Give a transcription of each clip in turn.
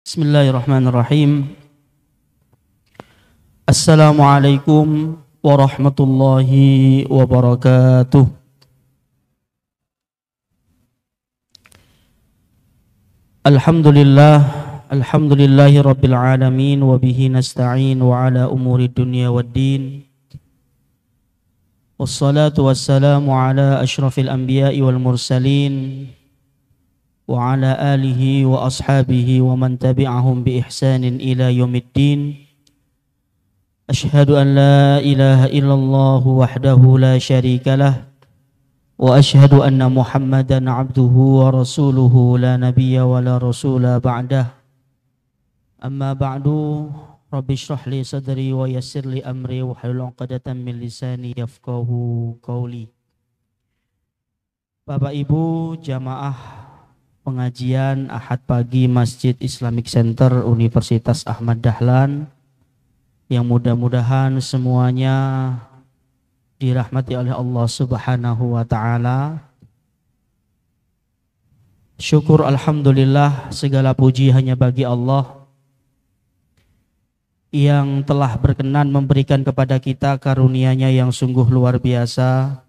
Bismillahirrahmanirrahim. Assalamualaikum warahmatullahi wabarakatuh. Alhamdulillahi rabbil alamin wa bihi nasta'in wa ala umuri dunya waddin. Wassalatu wassalamu ala asyrafil anbiya'i wal mursalin wa ala alihi wa ashabihi wa man tabi'ahum bi ihsanin ila yaumiddin. Asyhadu an la ilaha illallah wahdahu la syarika lah wa asyhadu anna Muhammadan abduhu wa rasuluhu la nabiyya wa la rasula ba'dah. Amma ba'du, rabbi shrah li sadri wa yassir li amri wa hlul 'uqdatam min lisani yafqahu qawli. Bapak Ibu jamaah pengajian Ahad pagi Masjid Islamic Center Universitas Ahmad Dahlan yang mudah-mudahan semuanya dirahmati oleh Allah Subhanahu wa taala. Syukur alhamdulillah, segala puji hanya bagi Allah yang telah berkenan memberikan kepada kita karunia-Nya yang sungguh luar biasa.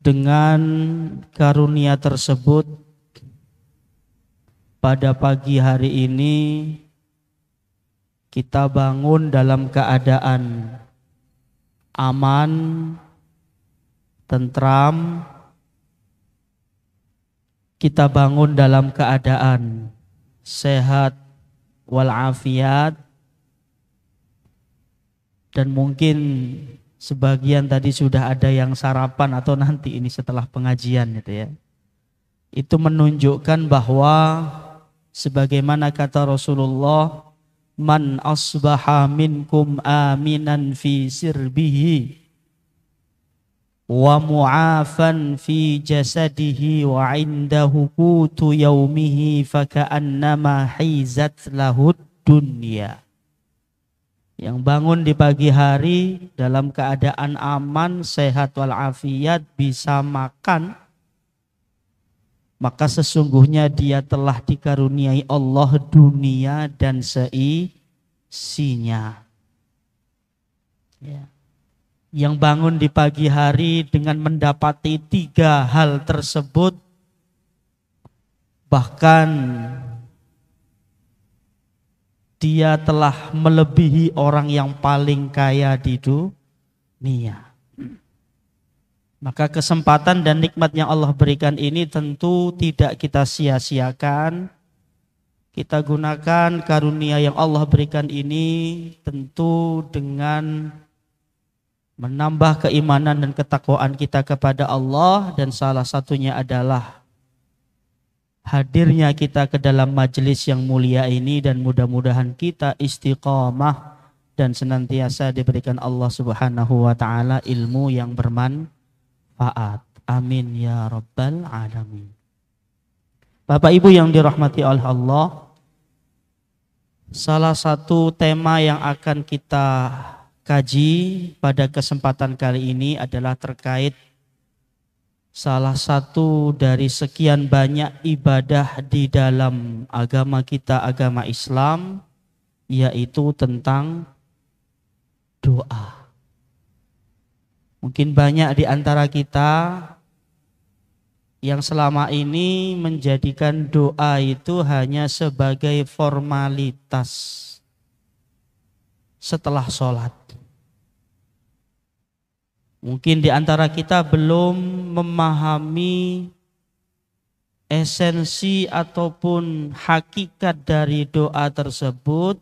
Dengan karunia tersebut, pada pagi hari ini kita bangun dalam keadaan aman, tentram. Kita bangun dalam keadaan sehat walafiat, dan mungkin sebagian tadi sudah ada yang sarapan atau nanti ini setelah pengajian gitu ya. Itu menunjukkan bahwa sebagaimana kata Rasulullah, man asbaha minkum aminan fi sirbihi wa mu'afan fi jasadihi wa indahu qutu yaumihi faka'annama hizat lahud dunya. Yang bangun di pagi hari dalam keadaan aman, sehat walafiat, bisa makan, maka sesungguhnya dia telah dikaruniai Allah dunia dan seisinya. Ya. Yang bangun di pagi hari dengan mendapati 3 hal tersebut, bahkan dia telah melebihi orang yang paling kaya di dunia. Maka kesempatan dan nikmat yang Allah berikan ini tentu tidak kita sia-siakan. Kita gunakan karunia yang Allah berikan ini tentu dengan menambah keimanan dan ketakwaan kita kepada Allah, dan salah satunya adalah hadirnya kita ke dalam majelis yang mulia ini, dan mudah-mudahan kita istiqamah dan senantiasa diberikan Allah Subhanahu wa taala ilmu yang bermanfaat. Amin ya rabbal alamin. Bapak Ibu yang dirahmati oleh Allah, salah satu tema yang akan kita kaji pada kesempatan kali ini adalah terkait salah satu dari sekian banyak ibadah di dalam agama kita, agama Islam, yaitu tentang doa. Mungkin banyak di antara kita yang selama ini menjadikan doa itu hanya sebagai formalitas setelah sholat. Mungkin di antara kita belum memahami esensi ataupun hakikat dari doa tersebut,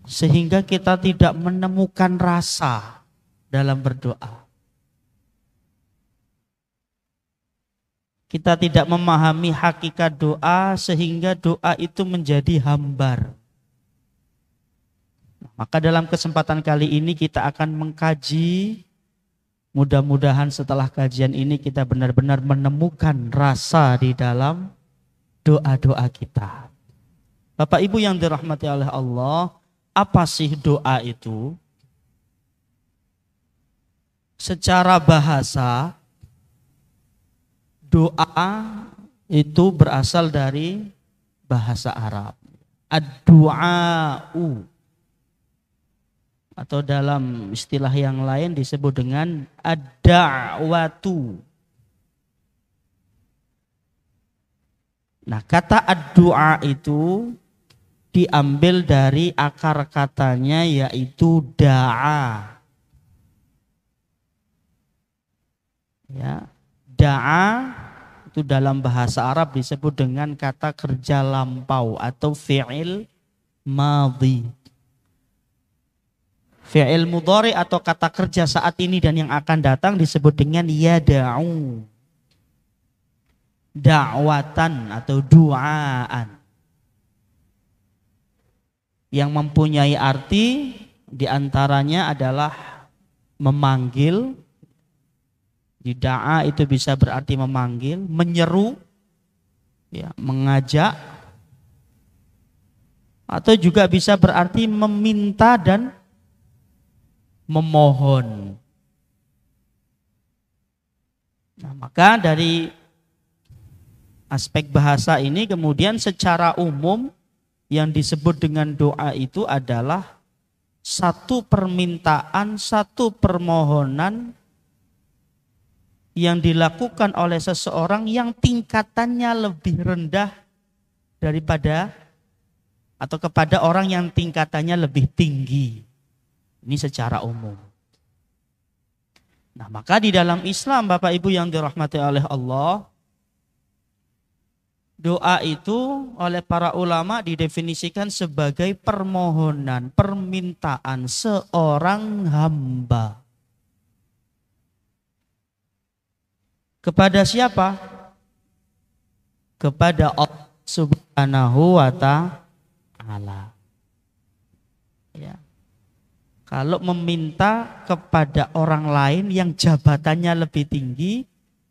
sehingga kita tidak menemukan rasa dalam berdoa. Kita tidak memahami hakikat doa sehingga doa itu menjadi hambar. Maka dalam kesempatan kali ini kita akan mengkaji, mudah-mudahan setelah kajian ini kita benar-benar menemukan rasa di dalam doa-doa kita. Bapak Ibu yang dirahmati oleh Allah, apa sih doa itu? Secara bahasa, Doa itu berasal dari bahasa Arab. Ad-du'a'u, atau dalam istilah yang lain disebut dengan ad-da'watu. Nah, kata ad-du'a itu diambil dari akar katanya yaitu da'a. Ya, da'a itu dalam bahasa Arab disebut dengan kata kerja lampau atau fi'il madhi. Fi'il mudhari atau kata kerja saat ini dan yang akan datang disebut dengan yada'u. Da'watan atau du'aan. Yang mempunyai arti diantaranya adalah memanggil. Di da'a itu bisa berarti memanggil, menyeru, ya, mengajak, atau juga bisa berarti meminta dan memohon. Nah, maka dari aspek bahasa ini kemudian secara umum yang disebut dengan doa itu adalah satu permintaan, satu permohonan yang dilakukan oleh seseorang yang tingkatannya lebih rendah daripada atau kepada orang yang tingkatannya lebih tinggi. Ini secara umum. Nah, maka di dalam Islam, Bapak Ibu yang dirahmati oleh Allah, doa itu oleh para ulama didefinisikan sebagai permohonan, permintaan seorang hamba. Kepada siapa? Kepada Allah Subhanahu wa ta'ala. Ya. Kalau meminta kepada orang lain yang jabatannya lebih tinggi,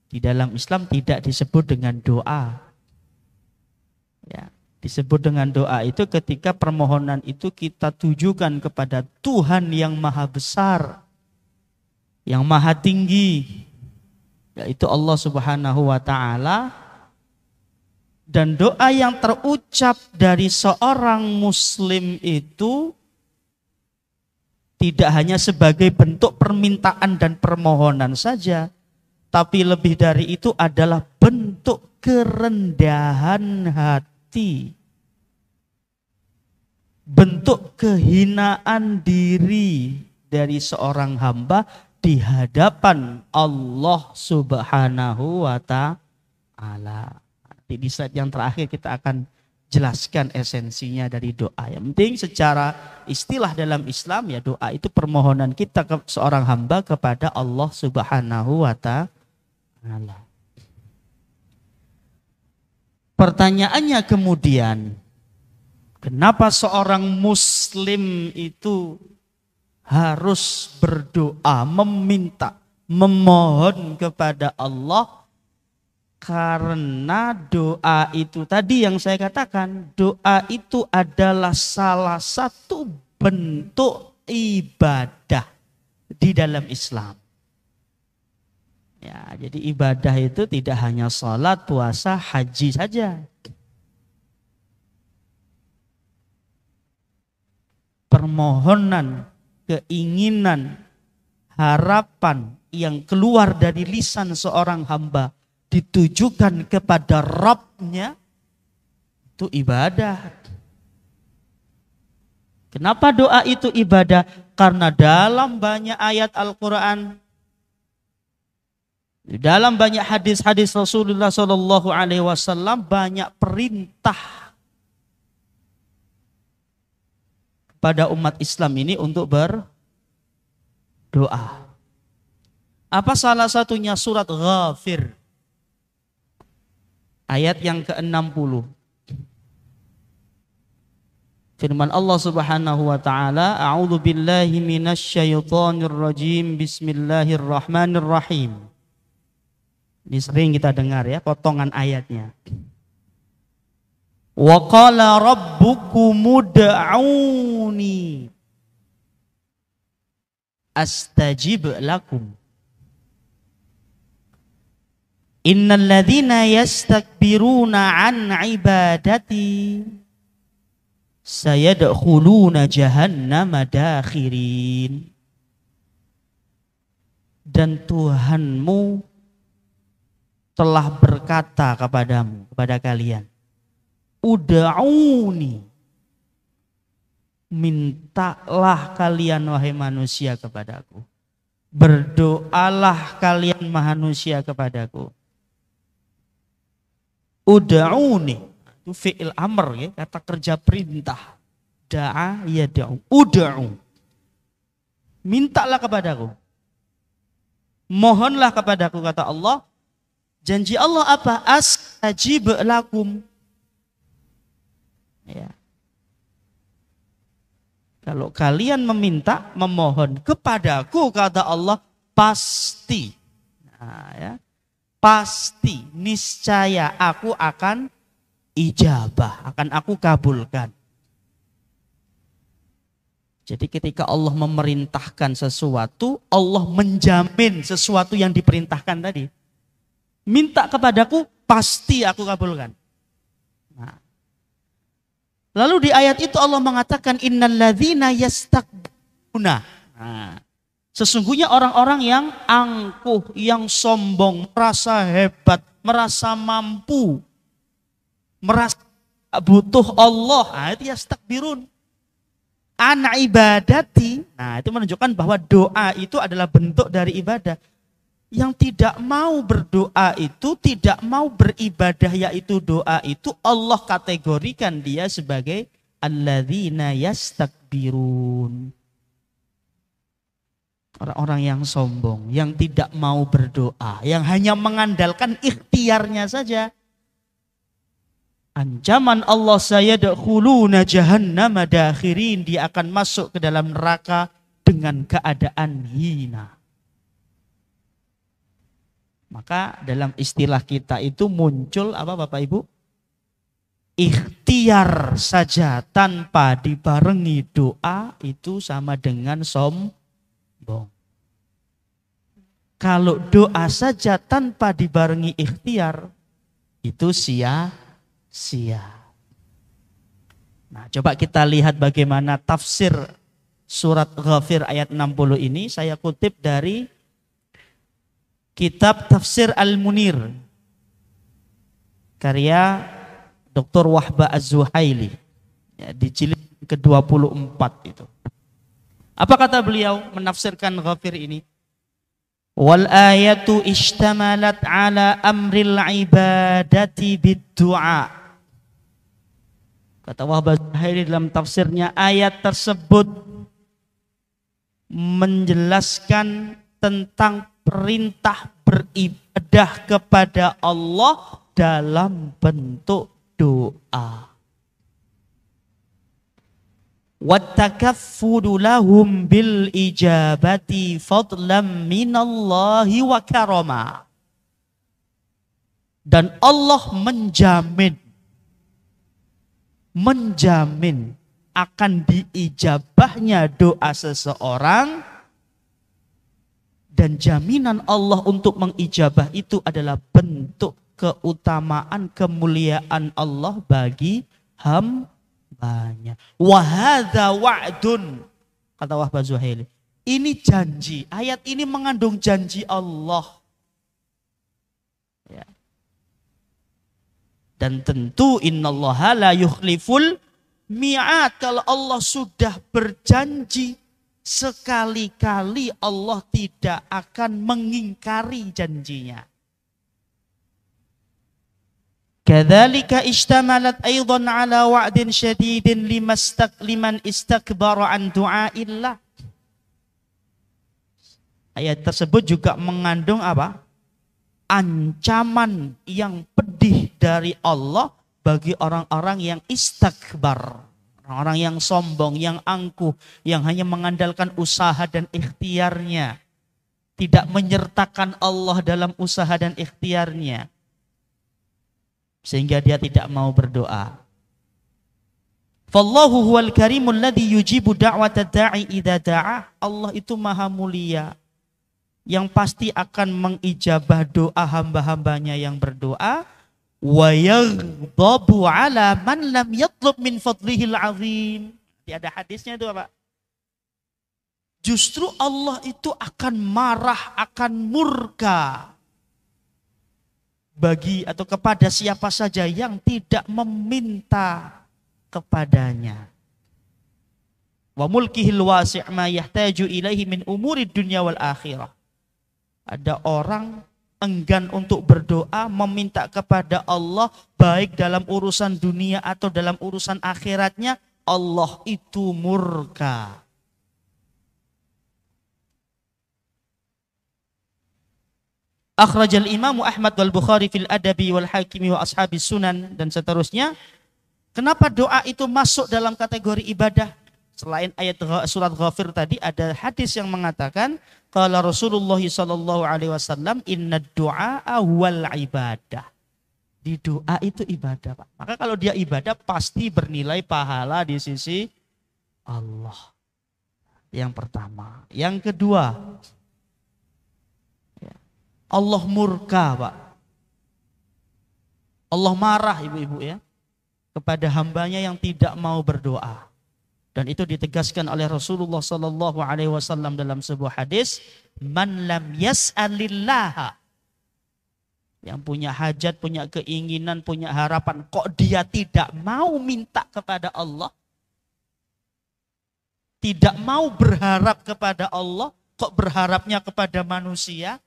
di dalam Islam tidak disebut dengan doa. Ya, disebut dengan doa itu ketika permohonan itu kita tujukan kepada Tuhan yang maha besar, yang maha tinggi, yaitu Allah Subhanahu wa ta'ala. Dan doa yang terucap dari seorang muslim itu tidak hanya sebagai bentuk permintaan dan permohonan saja, tapi lebih dari itu adalah bentuk kerendahan hati, bentuk kehinaan diri dari seorang hamba di hadapan Allah Subhanahu wa ta'ala. Nanti di slide yang terakhir kita akan jelaskan esensinya dari doa. Yang penting secara istilah dalam Islam, ya, doa itu permohonan kita ke seorang hamba kepada Allah Subhanahu wa ta'ala. Pertanyaannya kemudian, kenapa seorang muslim itu harus berdoa, meminta, memohon kepada Allah? Karena doa itu tadi yang saya katakan, doa itu adalah salah satu bentuk ibadah di dalam Islam. Ya, jadi ibadah itu tidak hanya sholat, puasa, haji saja. Permohonan, keinginan, harapan yang keluar dari lisan seorang hamba ditujukan kepada Rabb-nya, itu ibadah. Kenapa doa itu ibadah? Karena dalam banyak ayat Al-Quran, dalam banyak hadis-hadis Rasulullah SAW banyak perintah pada umat Islam ini untuk berdoa. Apa salah satunya? Surat Ghafir ayat yang ke-60. Firman Allah Subhanahu wa taala, "A'udzu billahi minasyaitonir rajim. Bismillahirrahmanirrahim." Ini sering kita dengar ya potongan ayatnya. Wa qala rabbukum ud'auni astajib lakum. Innal ladzina yastakbiruna an ibadati sayadkhuluna jahannama dakhirin. Dan Tuhanmu telah berkata kepadamu, kepada kalian, ud'auni, mintalah kalian wahai manusia kepadaku, berdoalah kalian manusia kepadaku. Ud'auni itu fi'il amr, ya, kata kerja perintah. Da'a yad'u, ud'u, mintalah kepadaku, mohonlah kepadaku, kata Allah. Janji Allah apa? Astajib lakum. Ya. Kalau kalian meminta, memohon kepadaku, kata Allah, pasti. Nah, ya. Pasti, niscaya aku akan ijabah, akan aku kabulkan. Jadi ketika Allah memerintahkan sesuatu, Allah menjamin sesuatu yang diperintahkan tadi. Minta kepadaku, pasti aku kabulkan. Nah. Lalu di ayat itu Allah mengatakan innal ladzina yastakbiruna. Nah, sesungguhnya orang-orang yang angkuh, yang sombong, merasa hebat, merasa mampu, merasa butuh Allah. Nah, itu yastakbirun. An ibadati. Nah, itu menunjukkan bahwa doa itu adalah bentuk dari ibadah. Yang tidak mau berdoa itu, tidak mau beribadah yaitu doa itu, Allah kategorikan dia sebagai alladzina yastakbirun. Orang-orang yang sombong, yang tidak mau berdoa, yang hanya mengandalkan ikhtiarnya saja. Ancaman Allah, sayadkhuluna jahannama dakhirin, dia akan masuk ke dalam neraka dengan keadaan hina. Maka dalam istilah kita itu muncul apa Bapak Ibu? Ikhtiar saja tanpa dibarengi doa itu sama dengan sombong. Kalau doa saja tanpa dibarengi ikhtiar itu sia-sia. Nah, coba kita lihat bagaimana tafsir surat Ghafir ayat 60 ini. Saya kutip dari Kitab Tafsir Al-Munir karya Dr. Wahbah Az-Zuhaili, ya, di jilid ke-24 itu. Apa kata beliau menafsirkan Ghafir ini? Wal ayatu ishtamalat ala amril ibadati bid-du'a. Kata Wahbah Az-Zuhaili dalam tafsirnya, ayat tersebut menjelaskan tentang perintah beribadah kepada Allah dalam bentuk doa. Wattakaffudu lahum bil ijabati fadlan minallahi wa karama. Dan Allah menjamin akan diijabahnya doa seseorang. Dan jaminan Allah untuk mengijabah itu adalah bentuk keutamaan, kemuliaan Allah bagi hambanya. Wa hadza wa'dun, kata Wahbah Zuhaili. Ini janji, ayat ini mengandung janji Allah. Ya. Dan tentu innallaha la yukhliful mi'ad. Kalau Allah sudah berjanji, sekali-kali Allah tidak akan mengingkari janjinya. Kadzalika ishtamalat aidan ala wa'din syadidin liman istakbara an du'aillah. Ayat tersebut juga mengandung apa? Ancaman yang pedih dari Allah bagi orang-orang yang istakbar. Orang yang sombong, yang angkuh, yang hanya mengandalkan usaha dan ikhtiarnya. Tidak menyertakan Allah dalam usaha dan ikhtiarnya. Sehingga dia tidak mau berdoa. Fallahu huwal karimul ladzi yujibu da'wata da'i idza da'a. Allah itu maha mulia. yang pasti akan mengijabah doa hamba-hambanya yang berdoa, wa yaghdabu ala man lam yatlub min fadlihil azim. Ada hadisnya itu apa? Justru Allah itu akan marah, akan murka bagi atau kepada siapa saja yang tidak meminta kepadanya. Wa mulkihil wasi' ma yahtaju ilaihi min umuri dunya wal akhirah. Ada orang enggan untuk berdoa, meminta kepada Allah baik dalam urusan dunia atau dalam urusan akhiratnya, Allah itu murka. Akhrajal Imam Ahmad wal Bukhari fil Adabi wal Hakimi wa ashabis sunan dan seterusnya. Kenapa doa itu masuk dalam kategori ibadah? Selain ayat surat Ghafir tadi ada hadis yang mengatakan qala Rasulullah sallallahu alaihi wasallam innad du'a wal ibadah. Di doa itu ibadah, Pak. Maka kalau dia ibadah pasti bernilai pahala di sisi Allah. Yang pertama, yang kedua, Allah murka, Pak. Allah marah, ibu-ibu ya, kepada hambanya yang tidak mau berdoa. Dan itu ditegaskan oleh Rasulullah sallallahu alaihi wasallam dalam sebuah hadis, man lam yas'alillah. Yang punya hajat, punya keinginan, punya harapan, kok dia tidak mau minta kepada Allah? Tidak mau berharap kepada Allah, kok berharapnya kepada manusia?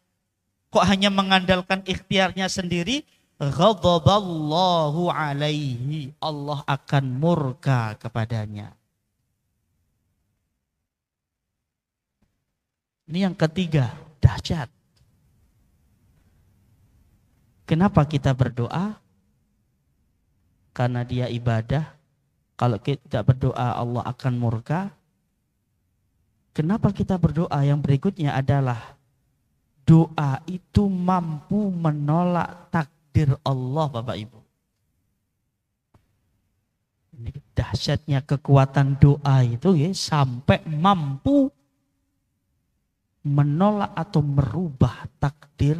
Kok hanya mengandalkan ikhtiarnya sendiri? Ghadaballahu alaihi. Allah akan murka kepadanya. Ini yang ketiga, dahsyat. Kenapa kita berdoa? Karena dia ibadah. Kalau kita berdoa Allah akan murka. Kenapa kita berdoa? Yang berikutnya adalah doa itu mampu menolak takdir Allah, Bapak Ibu. Ini dahsyatnya kekuatan doa itu ya, sampai mampu menolak atau merubah takdir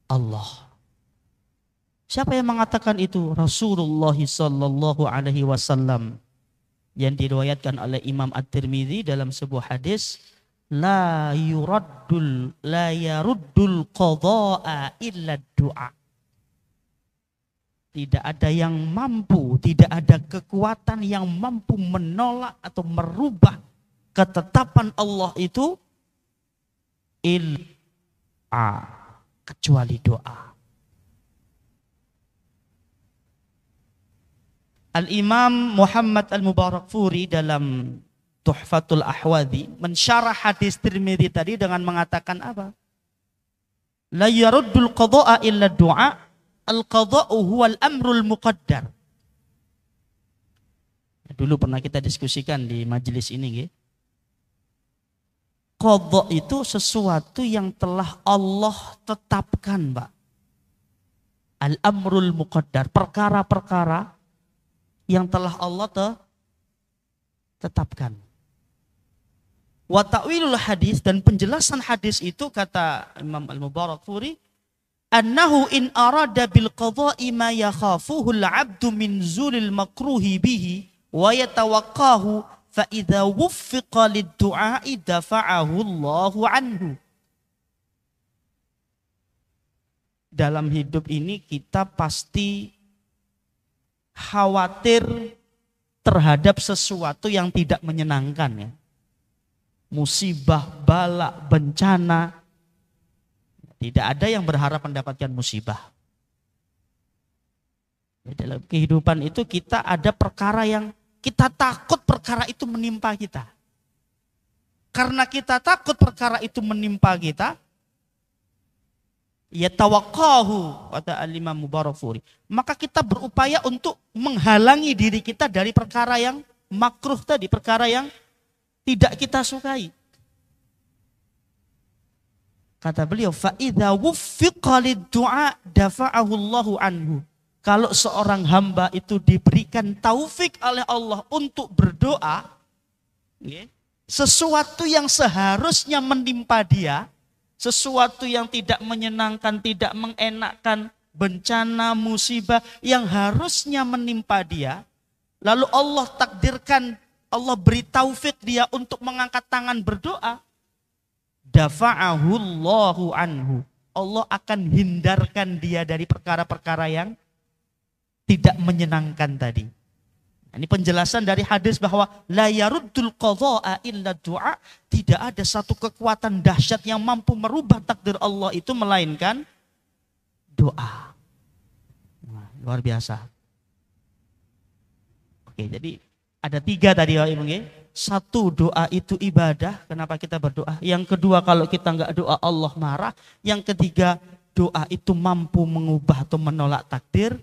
Allah. Siapa yang mengatakan itu? Rasulullah sallallahu alaihi wasallam, yang diriwayatkan oleh Imam At-Tirmidzi dalam sebuah hadis, la yaruddul qadha'a illa du'a. Tidak ada yang mampu, tidak ada kekuatan yang mampu menolak atau merubah ketetapan Allah itu kecuali doa. Al-Imam Muhammad Al-Mubarakfuri dalam Tuhfatul Ahwadhi mensyarah hadis Tirmidzi tadi dengan mengatakan apa? La yaruddul qadha'a illa du'a, al-qadha'u huwal amrul muqaddar. Dulu pernah kita diskusikan di majelis ini nggih. Qadha itu sesuatu yang telah Allah tetapkan, Pak. Al-amrul muqaddar, perkara-perkara yang telah Allah tetapkan. Wa ta'wilul hadis, dan penjelasan hadis itu kata Imam Al-Mubarakfuri, annahu in arada bil qadha'i ma yakhafuhu al-'abdu min zulil makruhi bihi wa yatawaqqahu fa idza wuffiqa lid-du'a'i dafa'ahu Allahu anhu. Dalam hidup ini kita pasti khawatir terhadap sesuatu yang tidak menyenangkan ya. Musibah, bala, bencana. Tidak ada yang berharap mendapatkan musibah. Dalam kehidupan itu kita ada perkara yang kita takut perkara itu menimpa kita. Karena kita takut perkara itu menimpa kita, ya tawakkahu, kata Al-Imam Mubarakfuri. Maka kita berupaya untuk menghalangi diri kita dari perkara yang makruh tadi, perkara yang tidak kita sukai. Kata beliau, fa idza wuffiqa lid-du'a dafa'ahu Allahu anhu. Kalau seorang hamba itu diberikan taufik oleh Allah untuk berdoa, sesuatu yang seharusnya menimpa dia, sesuatu yang tidak menyenangkan, tidak mengenakkan, bencana, musibah yang harusnya menimpa dia, lalu Allah takdirkan, Allah beri taufik dia untuk mengangkat tangan berdoa, dafa'ahullahu anhu. Allah akan hindarkan dia dari perkara-perkara yang tidak menyenangkan tadi. Ini penjelasan dari hadis bahwa la yaruddul qadha'a illa du'a. Tidak ada satu kekuatan dahsyat yang mampu merubah takdir Allah itu melainkan doa. Nah, luar biasa. Oke, jadi ada 3 tadi Pak Ibu. Satu, doa itu ibadah. Kenapa kita berdoa? Yang kedua, kalau kita enggak doa Allah marah. Yang ketiga, doa itu mampu mengubah atau menolak takdir.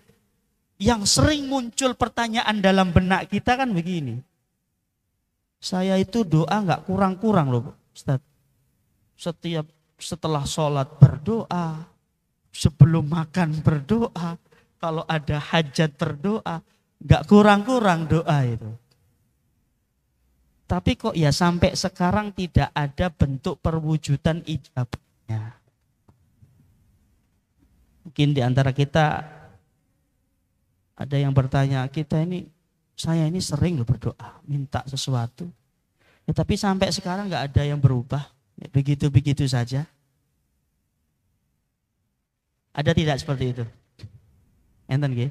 Yang sering muncul pertanyaan dalam benak kita kan begini. Saya itu doa enggak kurang-kurang loh Ustaz. Setelah sholat berdoa, sebelum makan berdoa, kalau ada hajat berdoa, enggak kurang-kurang doa itu. Tapi kok ya sampai sekarang tidak ada bentuk perwujudan ijabahnya. Mungkin di antara kita ada yang bertanya, saya ini sering loh berdoa, minta sesuatu. Ya, tapi sampai sekarang nggak ada yang berubah, ya, begitu-begitu saja. Ada tidak seperti itu? Enten nggih?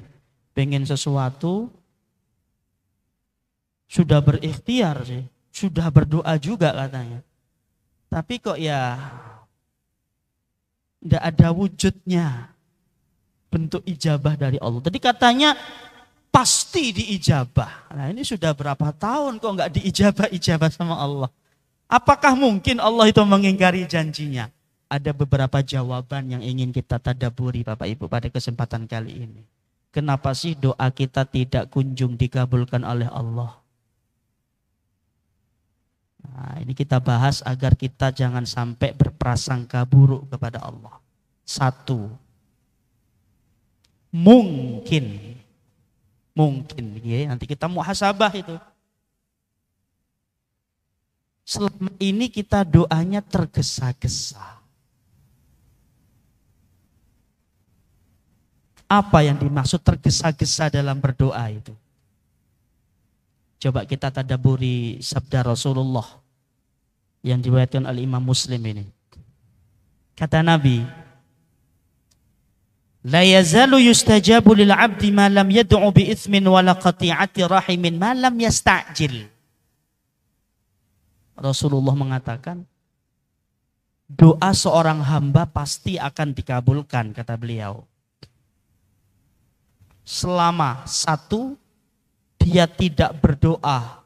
Pengen sesuatu, sudah berikhtiar sih, sudah berdoa juga katanya. Tapi kok ya tidak ada wujudnya bentuk ijabah dari Allah. Tadi katanya pasti diijabah. Nah ini sudah berapa tahun kok nggak diijabah sama Allah? Apakah mungkin Allah itu mengingkari janjinya? Ada beberapa jawaban yang ingin kita tadaburi Bapak Ibu pada kesempatan kali ini. Kenapa sih doa kita tidak kunjung dikabulkan oleh Allah? Nah, ini kita bahas agar kita jangan sampai berprasangka buruk kepada Allah. 1, mungkin ya, nanti kita muhasabah itu. Selama ini kita doanya tergesa-gesa. Apa yang dimaksud tergesa-gesa dalam berdoa itu? Coba kita tadaburi sabda Rasulullah yang diriwayatkan oleh Imam Muslim ini. Kata Nabi, la yazalu yustajabu lil 'abdi ma lam yad'u bi itsmin wala qati'ati rahimin ma lam yasta'jil. Rasulullah mengatakan, doa seorang hamba pasti akan dikabulkan, kata beliau. Selama 1, dia tidak berdoa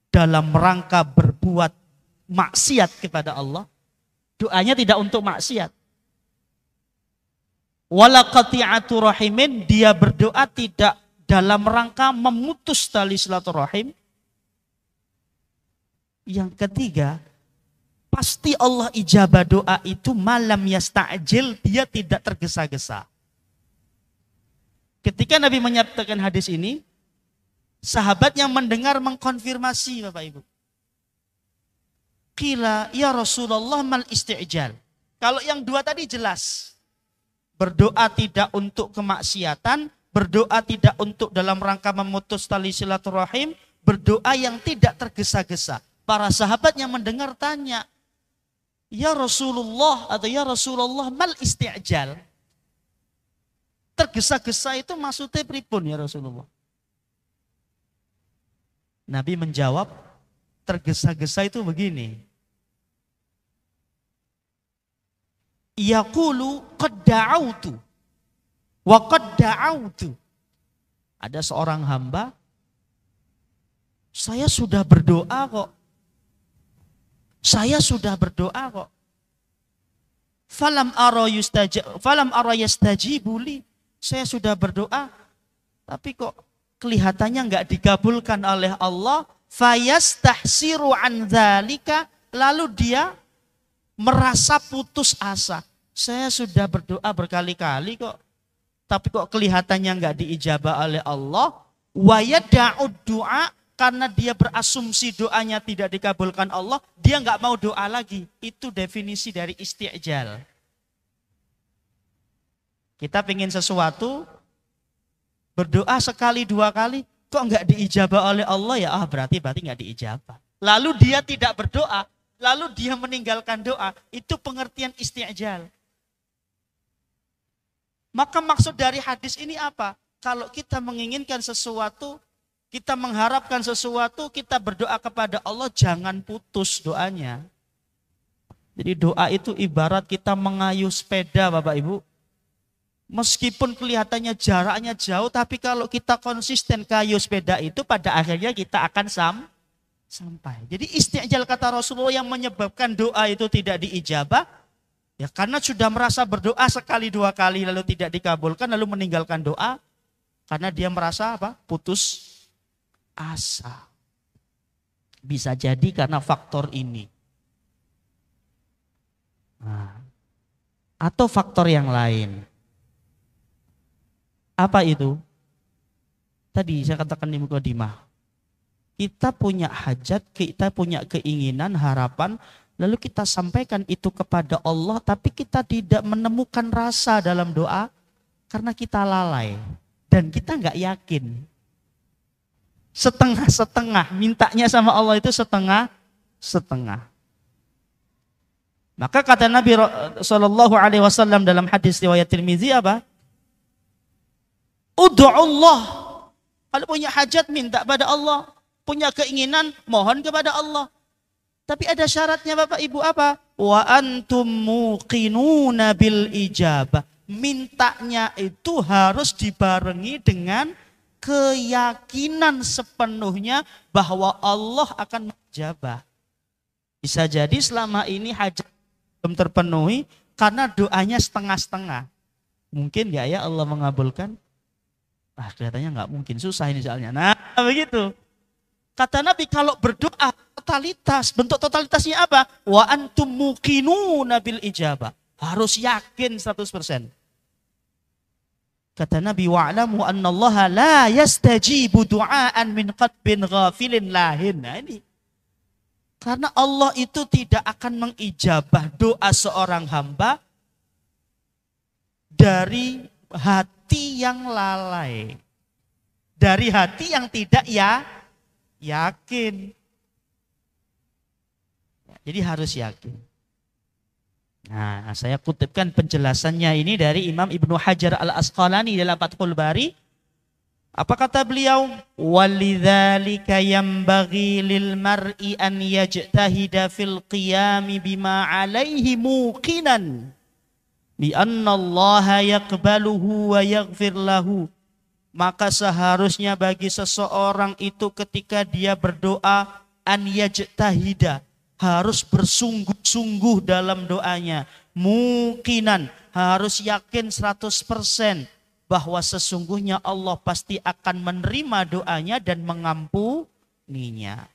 dalam rangka berbuat maksiat kepada Allah. Doanya tidak untuk maksiat. Wala qati'atu rahimin, dia berdoa tidak dalam rangka memutus tali silaturahim. Yang ketiga, pasti Allah ijabah doa itu malam yasta'jil, dia tidak tergesa-gesa. Ketika Nabi menyatakan hadis ini, sahabat yang mendengar mengkonfirmasi Bapak Ibu. Qila ya Rasulullah mal isti'jal. Kalau yang 2 tadi jelas. Berdoa tidak untuk kemaksiatan, berdoa tidak untuk dalam rangka memutus tali silaturahim, berdoa yang tidak tergesa-gesa. Para sahabat yang mendengar tanya, ya Rasulullah atau ya Rasulullah mal isti'jal. Tergesa-gesa itu maksudnya pripun ya Rasulullah? Nabi menjawab, tergesa-gesa itu begini. Yaqulu qad da'autu wa qad da'autu. Ada seorang hamba, saya sudah berdoa kok. Saya sudah berdoa kok. Falam ara yastajibu li. Saya sudah berdoa, tapi kok kelihatannya enggak dikabulkan oleh Allah. Fayastahsiru an dzalika, lalu dia merasa putus asa. Saya sudah berdoa berkali-kali kok, tapi kok kelihatannya enggak diijabah oleh Allah. Wa yada'ud du'a, karena dia berasumsi doanya tidak dikabulkan Allah, dia nggak mau doa lagi. Itu definisi dari isti'jal. Kita pengen sesuatu, berdoa sekali dua kali, kok nggak diijabah oleh Allah ya? Berarti nggak diijabah. Lalu dia tidak berdoa, lalu dia meninggalkan doa. Itu pengertian isti'jal. Maka maksud dari hadis ini apa? Kalau kita menginginkan sesuatu, kita mengharapkan sesuatu, kita berdoa kepada Allah, jangan putus doanya. Jadi doa itu ibarat kita mengayuh sepeda, Bapak Ibu. Meskipun kelihatannya jaraknya jauh, tapi kalau kita konsisten kayuh sepeda itu, pada akhirnya kita akan sampai. Jadi isti'jal kata Rasulullah yang menyebabkan doa itu tidak diijabah, ya karena sudah merasa berdoa sekali dua kali lalu tidak dikabulkan, lalu meninggalkan doa, karena dia merasa apa? Putus asa. Bisa jadi karena faktor ini. Atau faktor yang lain. Apa itu? Tadi saya katakan di mukadimah. Kita punya hajat, kita punya keinginan, harapan, lalu kita sampaikan itu kepada Allah, tapi kita tidak menemukan rasa dalam doa karena kita lalai dan kita nggak yakin. Setengah-setengah, mintanya sama Allah itu setengah-setengah. Maka kata Nabi SAW dalam hadis riwayat Tirmizi apa? Ud'ullah. Kalau punya hajat minta pada Allah, punya keinginan mohon kepada Allah. Tapi ada syaratnya Bapak Ibu apa? Wa antum muqinuna bil ijabah. Mintanya itu harus dibarengi dengan keyakinan sepenuhnya bahwa Allah akan menjabah. Bisa jadi selama ini hajat belum terpenuhi karena doanya setengah-setengah. Mungkin gak ya Allah mengabulkan? Kelihatannya nggak mungkin, susah ini soalnya. Nah begitu. Kata Nabi kalau berdoa totalitas, bentuk totalitasnya apa? Wa antum muqinuna bil ijabah. Harus yakin 100%. Kata Nabi wa'lamu annallaha la yastajibu du'aan min qalbin ghafilin lahin. Nah ini. Karena Allah itu tidak akan mengijabah doa seorang hamba dari hati yang lalai. Dari hati yang tidak yakin. Jadi harus yakin. Nah, saya kutipkan penjelasannya ini dari Imam Ibnu Hajar Al-Asqalani dalam Fathul Bari. Apa kata beliau? Walidzalika yambaghi lil mar'i an yajtahida fil qiyami bima alaihi muqinan bi anna Allah yaqbaluhu wa yaghfir lahu. Maka seharusnya bagi seseorang itu ketika dia berdoa an yajtahida, harus bersungguh-sungguh dalam doanya. Muqinan, harus yakin 100% bahwa sesungguhnya Allah pasti akan menerima doanya dan mengampuninya.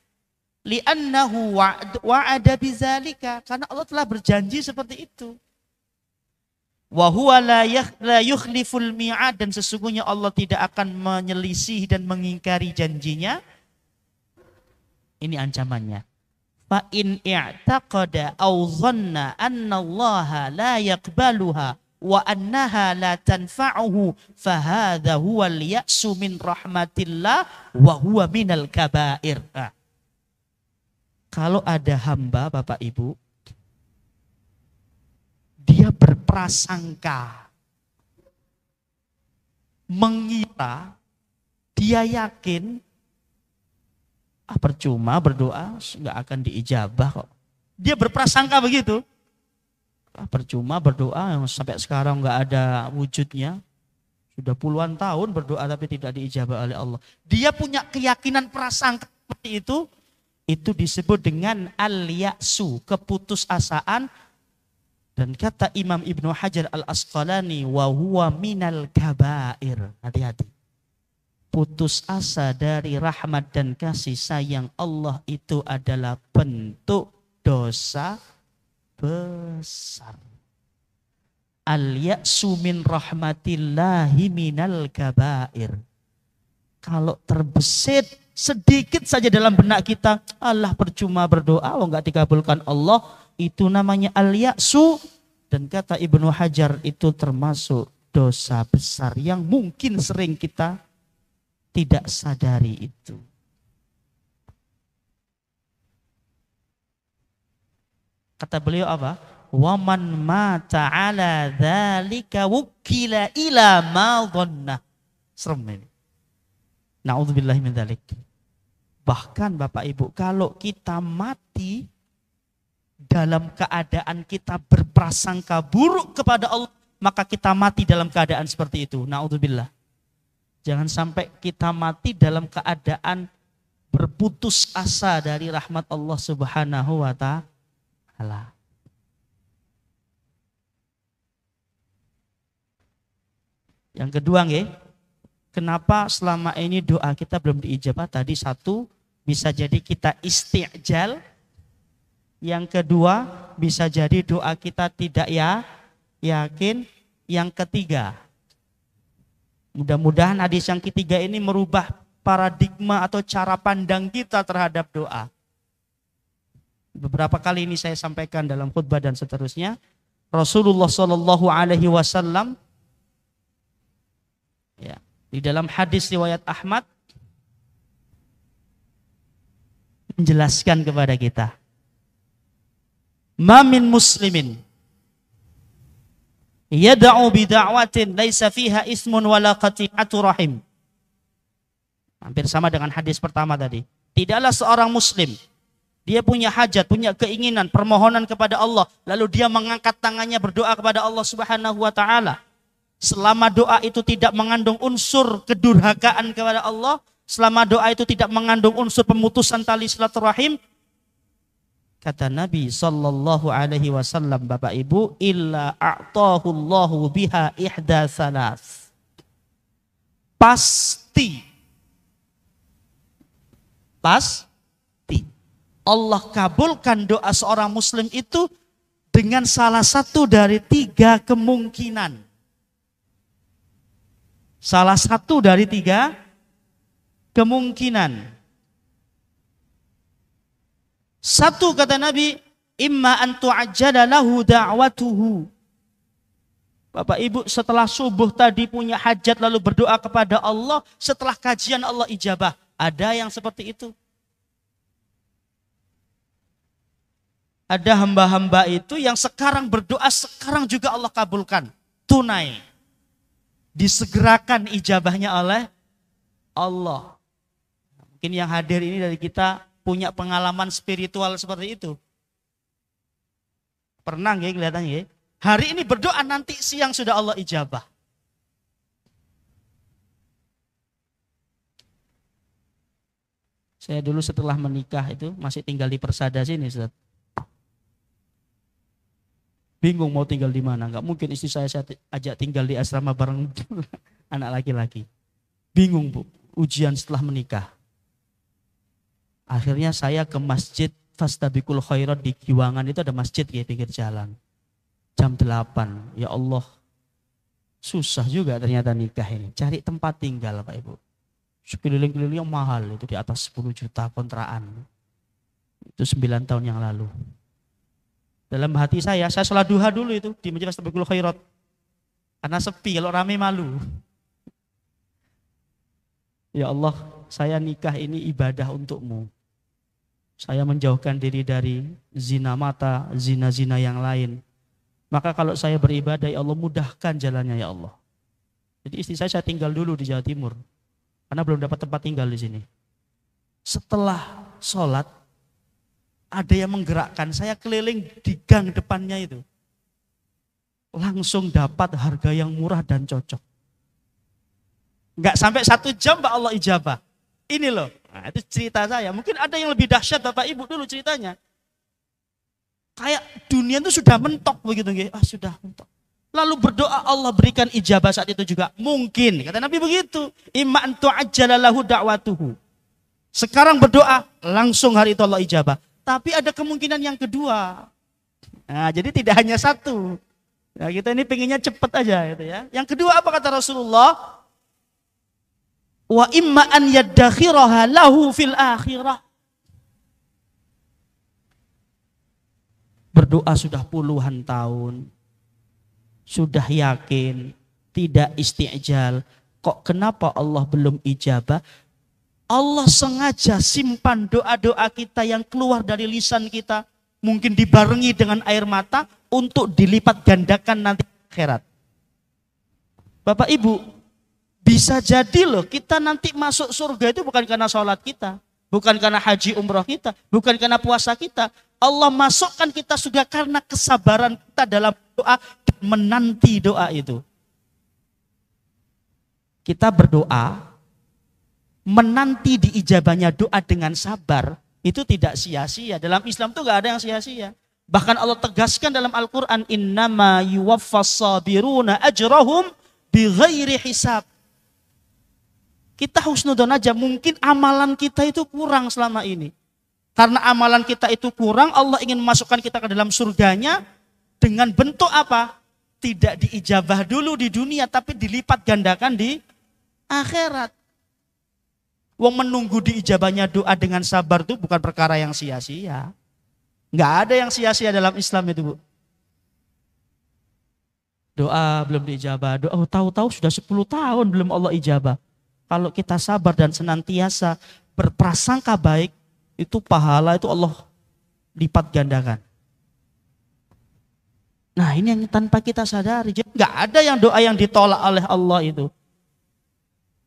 Li'annahu wa'ada bizalika, karena Allah telah berjanji seperti itu. Wa huwa la yukhliful mi'ad, dan sesungguhnya Allah tidak akan menyelisih dan mengingkari janjinya. Ini ancamannya. Fa in i'taqada aw dhanna anna Allah la yaqbaluha wa annaha la tanfa'uhu fa hadha huwa al-ya'su min rahmatillah wa huwa minal kabair. Kalau ada hamba Bapak Ibu, dia berprasangka, mengira, dia yakin, percuma berdoa, nggak akan diijabah kok. Dia berprasangka begitu. Percuma berdoa yang sampai sekarang nggak ada wujudnya. Sudah puluhan tahun berdoa tapi tidak diijabah oleh Allah. Dia punya keyakinan prasangka seperti itu disebut dengan al-ya'su, keputusasaan. Dan kata Imam Ibnu Hajar Al-Asqalani, wa huwa minal kabair. Hati-hati. Putus asa dari rahmat dan kasih sayang Allah itu adalah bentuk dosa besar. Al-ya'su min rahmatillahi minal kabair. Kalau terbesit sedikit saja dalam benak kita, Allah percuma berdoa, nggak dikabulkan Allah, itu namanya al-ya'su. Dan kata Ibnu Hajar itu termasuk dosa besar yang mungkin sering kita tidak sadari itu. Kata beliau apa? Waman mata ala dzalika wukila ila ma dhanna. Serem ini. Na'udzubillahi min dzalik. Bahkan Bapak Ibu, kalau kita mati dalam keadaan kita berprasangka buruk kepada Allah, maka kita mati dalam keadaan seperti itu. Na'udzubillah. Jangan sampai kita mati dalam keadaan berputus asa dari rahmat Allah Subhanahu wa ta'ala. Yang kedua, kenapa selama ini doa kita belum diijabah? Tadi satu, bisa jadi kita isti'jal. Yang kedua, bisa jadi doa kita tidak yakin. Yang ketiga, mudah-mudahan hadis yang ketiga ini merubah paradigma atau cara pandang kita terhadap doa. Beberapa kali ini saya sampaikan dalam khutbah dan seterusnya. Rasulullah Shallallahu Alaihi Wasallam di dalam hadis riwayat Ahmad menjelaskan kepada kita, ma min muslimin yad'u bi da'watin laisa fiha ismun wala qati'atu rahim. Hampir sama dengan hadis pertama tadi. Tidaklah seorang muslim, dia punya hajat, punya keinginan, permohonan kepada Allah, lalu dia mengangkat tangannya berdoa kepada Allah Subhanahu wa ta'ala. Selama doa itu tidak mengandung unsur kedurhakaan kepada Allah, selama doa itu tidak mengandung unsur pemutusan tali silaturahim, kata Nabi Sallallahu Alaihi Wasallam, Bapak Ibu, illa a'tahullahu biha ihda salas. Pasti Allah kabulkan doa seorang muslim itu dengan salah satu dari tiga kemungkinan. Salah satu dari tiga kemungkinan. Satu, kata Nabi, imma an tu'ajjala lahu da'watuhu. Bapak Ibu, setelah subuh tadi punya hajat lalu berdoa kepada Allah, setelah kajian Allah ijabah. Ada yang seperti itu. Ada hamba-hamba itu yang sekarang berdoa, sekarang juga Allah kabulkan. Tunai. Disegerakan ijabahnya oleh Allah. Mungkin yang hadir ini dari kita punya pengalaman spiritual seperti itu. Pernah nggak kelihatannya? Hari ini berdoa, nanti siang sudah Allah ijabah. Saya dulu setelah menikah itu masih tinggal di Persada sini, Ustaz. Bingung mau tinggal di mana. Nggak mungkin istri saya ajak tinggal di asrama bareng anak laki-laki. Bingung, Bu. Ujian setelah menikah. Akhirnya saya ke masjid Fastabiqul Khairat di Giwangan, itu ada masjid ya pinggir jalan. Jam 8. Ya Allah. Susah juga ternyata nikah ini. Cari tempat tinggal, Pak Ibu. Sekeliling-keliling yang mahal, itu di atas 10 juta kontraan. Itu 9 tahun yang lalu. Dalam hati saya sholat duha dulu itu di Masjid Fastabiqul Khairat. Karena sepi, kalau rame malu. Ya Allah, saya nikah ini ibadah untukmu. Saya menjauhkan diri dari zina mata, zina-zina yang lain. Maka kalau saya beribadah, ya Allah mudahkan jalannya ya Allah. Jadi istri saya tinggal dulu di Jawa Timur. Karena belum dapat tempat tinggal di sini. Setelah sholat, ada yang menggerakkan saya keliling di gang depannya itu. Langsung dapat harga yang murah dan cocok. Enggak sampai 1 jam Mbak Allah ijabah. Ini loh, nah, itu cerita saya. Mungkin ada yang lebih dahsyat Bapak Ibu dulu ceritanya. Kayak dunia itu sudah mentok begitu. Sudah mentok. Lalu berdoa Allah berikan ijabah saat itu juga. Mungkin, kata Nabi begitu. Imma an tu'ajjala lahu da'watuhu. Sekarang berdoa, langsung hari itu Allah ijabah. Tapi ada kemungkinan yang kedua. Nah, jadi tidak hanya satu. Nah, kita ini pengennya cepat aja gitu ya. Yang kedua apa kata Rasulullah? wa imma an yaddakhiraha lahu fil akhirah. Berdoa sudah puluhan tahun, sudah yakin, tidak isti'jal. Kok kenapa Allah belum ijabah? Allah sengaja simpan doa-doa kita yang keluar dari lisan kita, mungkin dibarengi dengan air mata, untuk dilipat gandakan nanti akhirat. Bapak Ibu, bisa jadi loh kita nanti masuk surga itu bukan karena sholat kita, bukan karena haji umroh kita, bukan karena puasa kita. Allah masukkan kita surga karena kesabaran kita dalam doa dan menanti doa itu. Kita berdoa, menanti diijabahnya doa dengan sabar, itu tidak sia-sia. Dalam Islam itu gak ada yang sia-sia. Bahkan Allah tegaskan dalam Al-Quran, innama yuwaffas sabiruna ajrahum bighairi hisab. Kita husnudon aja, mungkin amalan kita itu kurang selama ini. Karena amalan kita itu kurang, Allah ingin memasukkan kita ke dalam surganya dengan bentuk apa? Tidak diijabah dulu di dunia, tapi dilipat gandakan di akhirat. Wong menunggu diijabahnya doa dengan sabar itu bukan perkara yang sia-sia. Nggak ada yang sia-sia dalam Islam itu, Bu. Doa belum diijabah, doa tahu-tahu sudah 10 tahun belum Allah ijabah. Kalau kita sabar dan senantiasa berprasangka baik, itu pahala itu Allah lipat gandakan. Nah, ini yang tanpa kita sadari. Jadi nggak ada yang doa yang ditolak oleh Allah itu.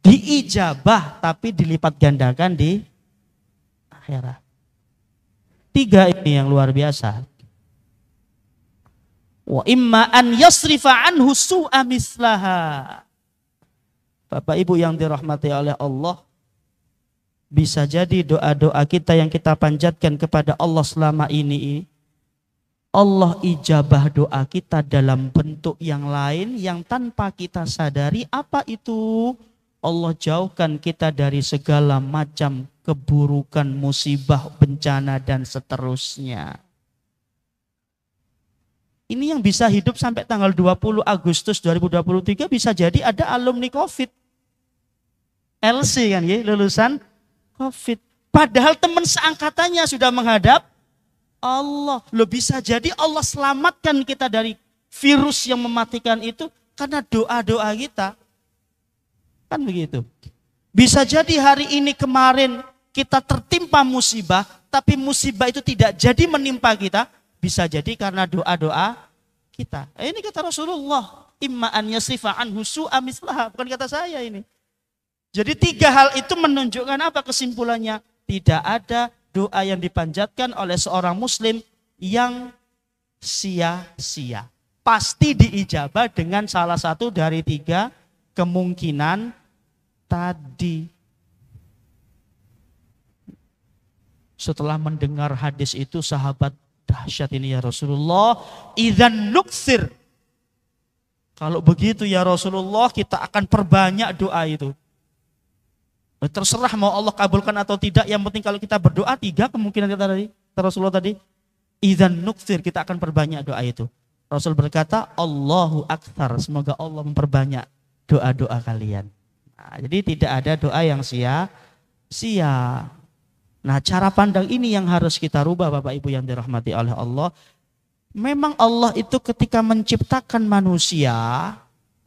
Diijabah tapi dilipat gandakan di akhirat. 3 ini yang luar biasa. Wa imma an yasrifa anhu su'a mislaha. Bapak Ibu yang dirahmati oleh Allah, bisa jadi doa-doa kita yang kita panjatkan kepada Allah selama ini, Allah ijabah doa kita dalam bentuk yang lain yang tanpa kita sadari. Apa itu? Allah jauhkan kita dari segala macam keburukan, musibah, bencana, dan seterusnya. Ini yang bisa hidup sampai tanggal 20 Agustus 2023 bisa jadi ada alumni COVID. LC kan ya, lulusan COVID. Padahal teman seangkatannya sudah menghadap Allah. Loh, bisa jadi Allah selamatkan kita dari virus yang mematikan itu karena doa-doa kita. Kan begitu. Bisa jadi hari ini kemarin kita tertimpa musibah, tapi musibah itu tidak jadi menimpa kita, bisa jadi karena doa-doa kita. Ini kata Rasulullah, imma an yasifa anhu su'a mislaha, bukan kata saya ini. Jadi 3 hal itu menunjukkan apa kesimpulannya? Tidak ada doa yang dipanjatkan oleh seorang muslim yang sia-sia. Pasti diijabah dengan salah satu dari 3 kemungkinan tadi. Setelah mendengar hadis itu, sahabat, dahsyat ini ya Rasulullah, idzan nuksir. Kalau begitu ya Rasulullah, kita akan perbanyak doa itu. Terserah mau Allah kabulkan atau tidak, yang penting kalau kita berdoa 3 kemungkinan kata Rasulullah tadi, idzan nuksir, kita akan perbanyak doa itu. Rasul berkata, Allahu aktsar, semoga Allah memperbanyak doa-doa kalian. Nah, jadi tidak ada doa yang sia-sia. Nah, cara pandang ini yang harus kita rubah, Bapak Ibu yang dirahmati oleh Allah. Memang Allah itu ketika menciptakan manusia,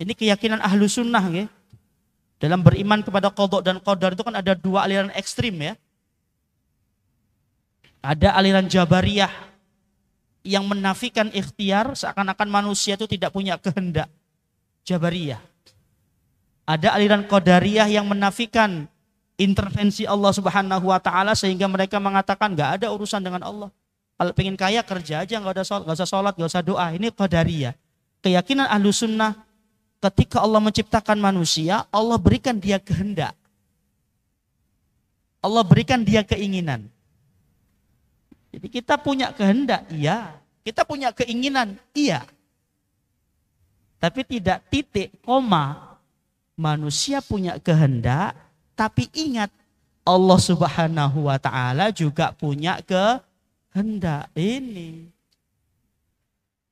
ini keyakinan ahlu sunnah ya. Dalam beriman kepada qadha dan qadar itu kan ada 2 aliran ekstrim ya. Ada aliran Jabariyah yang menafikan ikhtiar, seakan-akan manusia itu tidak punya kehendak. Jabariyah. Ada aliran Qadariyah yang menafikan intervensi Allah Subhanahu wa taala, sehingga mereka mengatakan nggak ada urusan dengan Allah. Kalau pengen kaya kerja aja, nggak usah sholat, nggak usah doa. Ini Qadariyah. Keyakinan ahlu sunnah, ketika Allah menciptakan manusia, Allah berikan dia kehendak. Allah berikan dia keinginan. Jadi kita punya kehendak, iya. Kita punya keinginan, iya. Tapi tidak titik, koma. Manusia punya kehendak, tapi ingat Allah Subhanahu wa taala juga punya kehendak. Ini.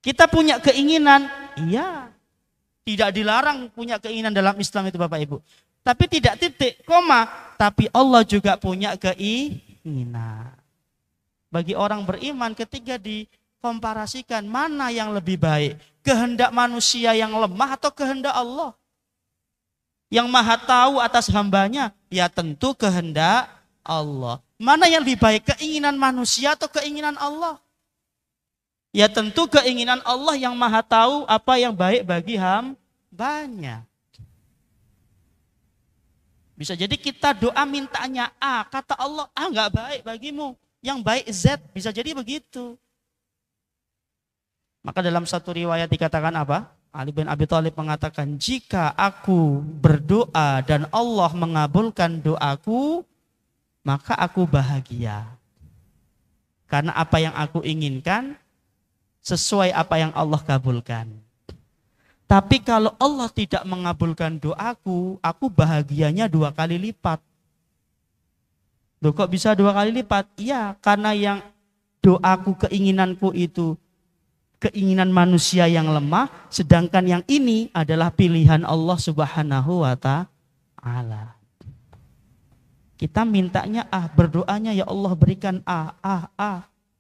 Kita punya keinginan, iya. Tidak dilarang punya keinginan dalam Islam itu Bapak Ibu. Tapi tidak titik, koma. Tapi Allah juga punya keinginan. Bagi orang beriman ketika dikomparasikan mana yang lebih baik. Kehendak manusia yang lemah atau kehendak Allah. Yang maha tahu atas hambanya, ya tentu kehendak Allah. Mana yang lebih baik, keinginan manusia atau keinginan Allah? Ya tentu keinginan Allah yang maha tahu apa yang baik bagi hambanya. Bisa jadi kita doa mintanya A, kata Allah A nggak baik bagimu, yang baik Z, bisa jadi begitu. Maka dalam satu riwayat dikatakan apa? Ali bin Abi Thalib mengatakan, jika aku berdoa dan Allah mengabulkan doaku, maka aku bahagia. Karena apa yang aku inginkan sesuai apa yang Allah kabulkan. Tapi kalau Allah tidak mengabulkan doaku, aku bahagianya 2 kali lipat. Loh kok bisa 2 kali lipat? Iya, karena yang doaku, keinginanku itu keinginan manusia yang lemah, sedangkan yang ini adalah pilihan Allah Subhanahu wa ta'ala. Kita mintanya A, berdoanya ya Allah berikan A.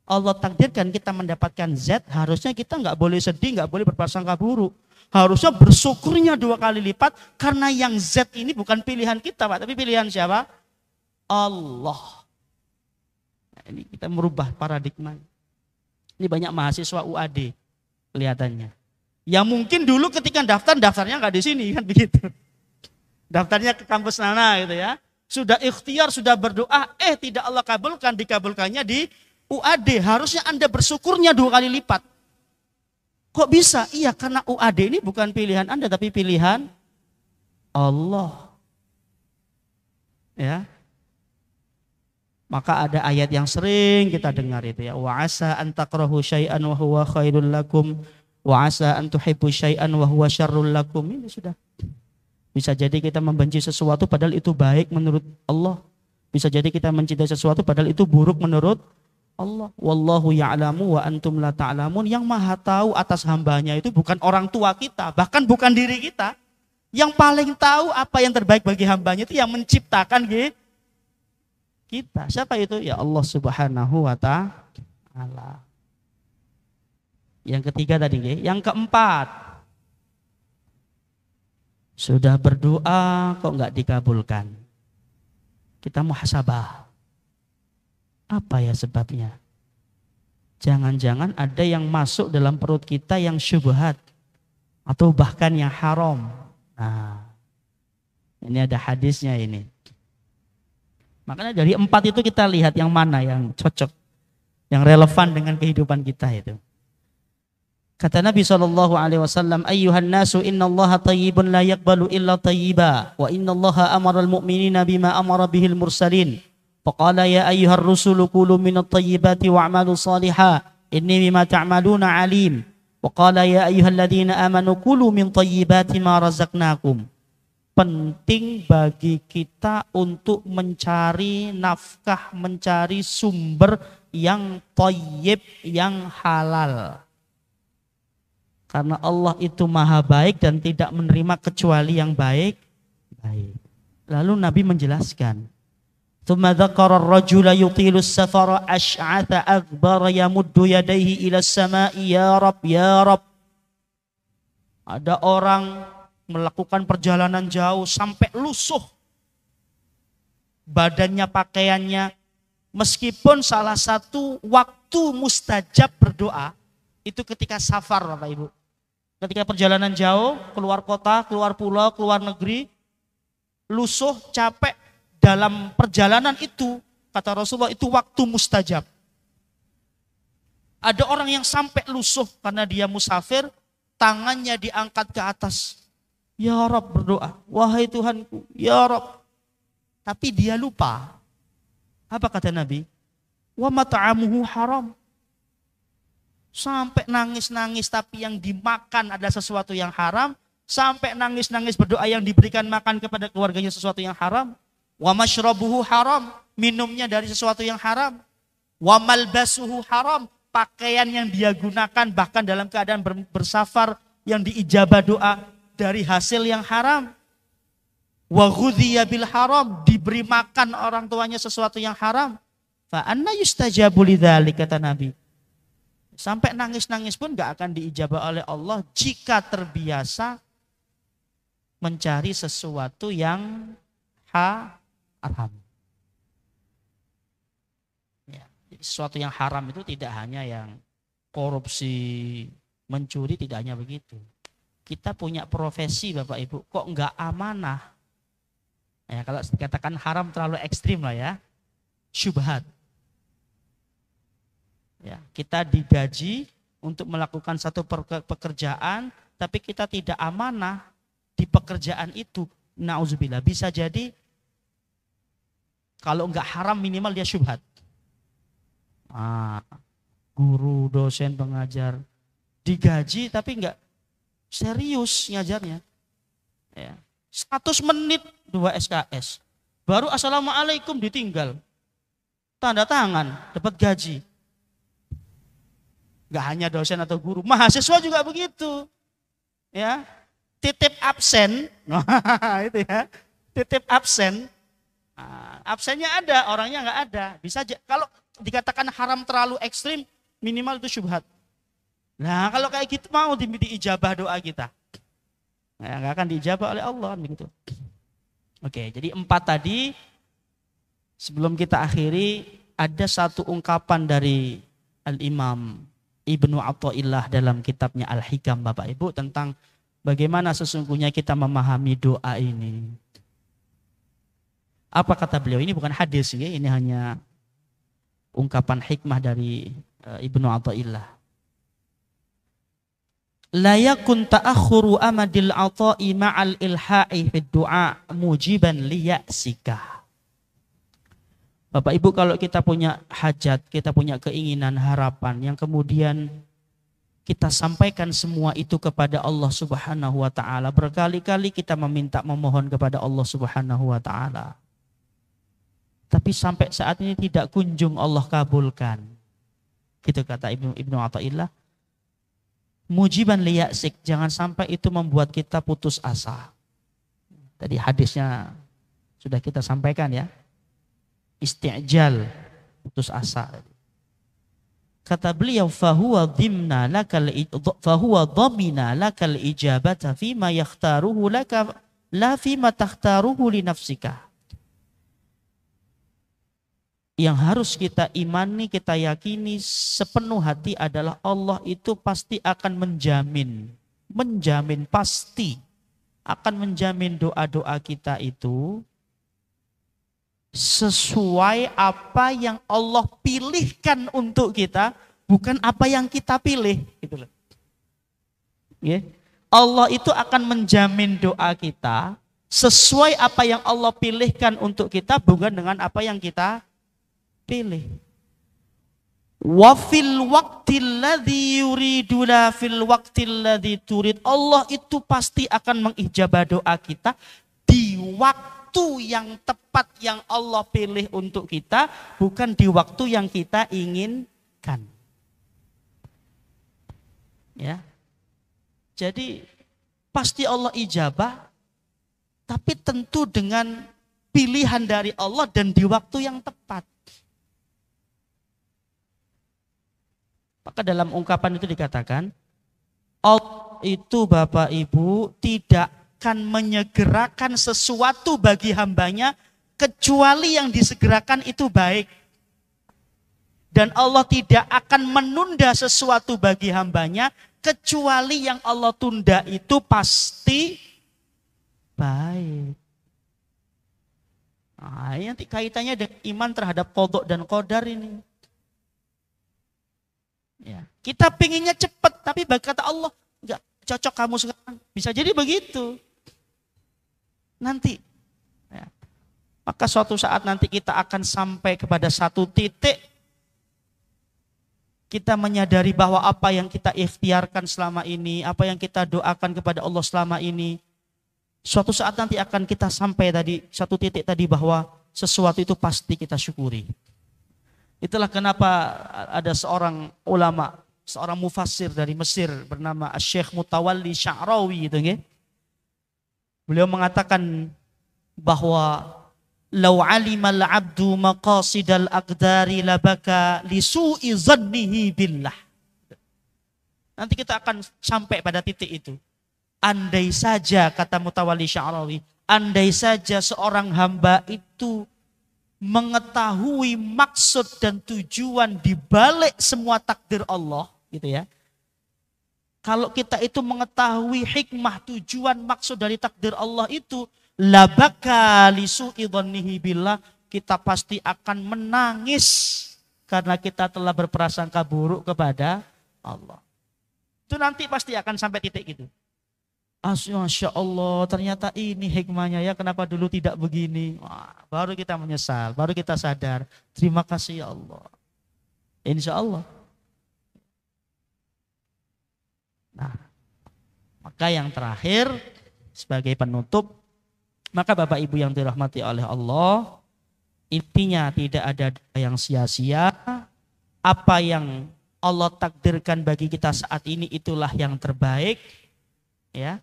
Allah takdirkan kita mendapatkan Z, harusnya kita nggak boleh sedih, nggak boleh berprasangka buruk. Harusnya bersyukurnya 2 kali lipat, karena yang Z ini bukan pilihan kita, Pak, tapi pilihan siapa? Allah. Nah, ini kita merubah paradigma. Ini banyak mahasiswa UAD kelihatannya. Ya mungkin dulu ketika daftarnya nggak di sini kan begitu. Daftarnya ke kampus mana gitu ya. Sudah ikhtiar, sudah berdoa, tidak Allah kabulkan, dikabulkannya di UAD. Harusnya Anda bersyukurnya 2 kali lipat. Kok bisa? Iya, karena UAD ini bukan pilihan Anda, tapi pilihan Allah. Ya. Maka ada ayat yang sering kita dengar itu ya. Wa asa an takrahu syai'an wa huwa khairul lakum wa asa an tuhibbu syai'an wa huwa syarrul lakum. Ini sudah. Bisa jadi kita membenci sesuatu padahal itu baik menurut Allah. Bisa jadi kita mencintai sesuatu padahal itu buruk menurut Allah. Wallahu ya'lamu wa antum la ta'lamun. Yang maha tahu atas hambanya itu bukan orang tua kita, bahkan bukan diri kita. Yang paling tahu apa yang terbaik bagi hambanya itu yang menciptakan kita. Siapa itu? Ya Allah Subhanahu wa ta'ala. Yang ketiga tadi, yang keempat. Sudah berdoa kok enggak dikabulkan. Kita muhasabah. Apa ya sebabnya? Jangan-jangan ada yang masuk dalam perut kita yang syubhat atau bahkan yang haram. Nah, ini ada hadisnya ini. Makanya dari 4 itu kita lihat yang mana yang cocok, yang relevan dengan kehidupan kita itu. Kata Nabi SAW, ayyuhan nasu innallaha tayyibun la yaqbalu illa tayyiba wa innallaha amaral mu'minina bima amara bihil mursalin. Faqala ya ayyuhar rusulu kulu minat tayyibati wa'malu saliha inni bima ta'maluna alim. Wa qala ya ayyuhalladzina amanu kulu min tayyibati ma razaqnakum. Penting bagi kita untuk mencari nafkah, mencari sumber yang thayyib, yang halal. Karena Allah itu maha baik dan tidak menerima kecuali yang baik. Lalu Nabi menjelaskan. ثم ذكر الرجل يطيل السفر أشعث أغبر يمد يديه إلى السماء يا رب يا رب. Ada orang melakukan perjalanan jauh sampai lusuh badannya, pakaiannya, meskipun salah satu waktu mustajab berdoa itu ketika safar, Bapak Ibu. Ketika perjalanan jauh, keluar kota, keluar pulau, keluar negeri, lusuh, capek. Dalam perjalanan itu, kata Rasulullah, itu waktu mustajab. Ada orang yang sampai lusuh karena dia musafir, tangannya diangkat ke atas. Ya Rabb, berdoa, wahai Tuhanku, ya Rabb. Tapi dia lupa. Apa kata Nabi? Wa mat'amuhu haram. Sampai nangis-nangis tapi yang dimakan ada sesuatu yang haram. Sampai nangis-nangis berdoa yang diberikan makan kepada keluarganya sesuatu yang haram. Wa mashrabuhu haram, minumnya dari sesuatu yang haram. Wa malbasuhu haram, pakaian yang dia gunakan bahkan dalam keadaan bersafar yang diijabah doa dari hasil yang haram. wa ghudhiya bil haram, diberi makan orang tuanya sesuatu yang haram, fa anna yustajabu lidzalik, kata Nabi. Sampai nangis-nangis pun gak akan diijabah oleh Allah jika terbiasa mencari sesuatu yang haram. Ya, jadi sesuatu yang haram itu tidak hanya yang korupsi, mencuri, tidak hanya begitu. Kita punya profesi Bapak Ibu, kok nggak amanah? Ya, kalau dikatakan haram terlalu ekstrim lah ya, syubhat. Ya, kita digaji untuk melakukan satu pekerjaan, tapi kita tidak amanah di pekerjaan itu. Nauzubillah, bisa jadi kalau nggak haram minimal dia syubhat. Guru, dosen, pengajar digaji tapi nggak serius ngajarnya. Ya. 100 menit 2 SKS. Baru assalamualaikum ditinggal. Tanda tangan, dapat gaji. Gak hanya dosen atau guru, mahasiswa juga begitu. Ya. Titip absen. Itu ya. Titip absen. Absennya ada, orangnya nggak ada. Bisa kalau dikatakan haram terlalu ekstrim, minimal itu syubhat. Nah, kalau kayak gitu mau diijabah doa kita. Nah, nggak akan diijabah oleh Allah begitu. Oke, jadi 4 tadi. Sebelum kita akhiri, ada satu ungkapan dari Al-Imam Ibnu Athaillah dalam kitabnya Al-Hikam, Bapak Ibu, tentang bagaimana sesungguhnya kita memahami doa ini. Apa kata beliau? Ini bukan hadis ya, ini hanya ungkapan hikmah dari Ibnu Athaillah. La yakun ta'akhuru amadil ata'i ma'al ilha'i fid du'a mujiban liya'sika. Bapak Ibu, kalau kita punya hajat, kita punya keinginan, harapan yang kemudian kita sampaikan semua itu kepada Allah Subhanahu wa taala, berkali-kali kita memohon kepada Allah Subhanahu wa taala. Tapi sampai saat ini tidak kunjung Allah kabulkan. Gitu kata Ibnu Athaillah. Mujiban liya'sik, jangan sampai itu membuat kita putus asa. Tadi hadisnya sudah kita sampaikan ya. Isti'jal, putus asa. Kata beliau, fahuwa dhamina lakal ijabata fima yakhtaruhu laka la fima takhtaruhu li nafsika. Yang harus kita imani, kita yakini sepenuh hati adalah Allah itu pasti akan menjamin pasti akan menjamin doa-doa kita itu sesuai apa yang Allah pilihkan untuk kita, bukan apa yang kita pilih. Gitu loh. Yeah. Allah itu akan menjamin doa kita sesuai apa yang Allah pilihkan untuk kita, bukan dengan apa yang kita pilih. Wa fil waqtil ladzi yuridu la fil waqtil ladzi turid. Allah itu pasti akan mengijabah doa kita di waktu yang tepat yang Allah pilih untuk kita, bukan di waktu yang kita inginkan. Ya. Jadi pasti Allah ijabah, tapi tentu dengan pilihan dari Allah dan di waktu yang tepat. Maka dalam ungkapan itu dikatakan, Allah itu Bapak Ibu tidak akan menyegerakan sesuatu bagi hambanya kecuali yang disegerakan itu baik. Dan Allah tidak akan menunda sesuatu bagi hambanya kecuali yang Allah tunda itu pasti baik. Nah, ini nanti kaitannya dengan iman terhadap qadha dan qadar ini. Ya. Kita pinginnya cepat, tapi kata Allah enggak cocok kamu sekarang. Bisa jadi begitu. Nanti. Ya. Maka suatu saat nanti kita akan sampai kepada satu titik kita menyadari bahwa apa yang kita ikhtiarkan selama ini, apa yang kita doakan kepada Allah selama ini, suatu saat nanti akan kita sampai tadi satu titik tadi bahwa sesuatu itu pasti kita syukuri. Itulah kenapa ada seorang ulama, seorang mufassir dari Mesir bernama Syekh Mutawalli Sya'rawi itu nggih. Beliau mengatakan bahwa lau alimal abdu maqasidal aqdari labaka lisu'i zannihi billah. Nanti kita akan sampai pada titik itu. Andai saja, kata Mutawalli Sya'rawi, andai saja seorang hamba itu mengetahui maksud dan tujuan di balik semua takdir Allah, gitu ya. Kalau kita itu mengetahui hikmah, tujuan, maksud dari takdir Allah itu, labaka lisu'i dhannihi billah, kita pasti akan menangis karena kita telah berprasangka buruk kepada Allah. Itu nanti pasti akan sampai titik itu. Masya Allah, ternyata ini hikmahnya ya, kenapa dulu tidak begini. Wah, baru kita menyesal, baru kita sadar. Terima kasih ya Allah. Insya Allah. Nah, maka yang terakhir sebagai penutup, maka Bapak Ibu yang dirahmati oleh Allah, intinya tidak ada yang sia-sia. Apa yang Allah takdirkan bagi kita saat ini itulah yang terbaik. Ya,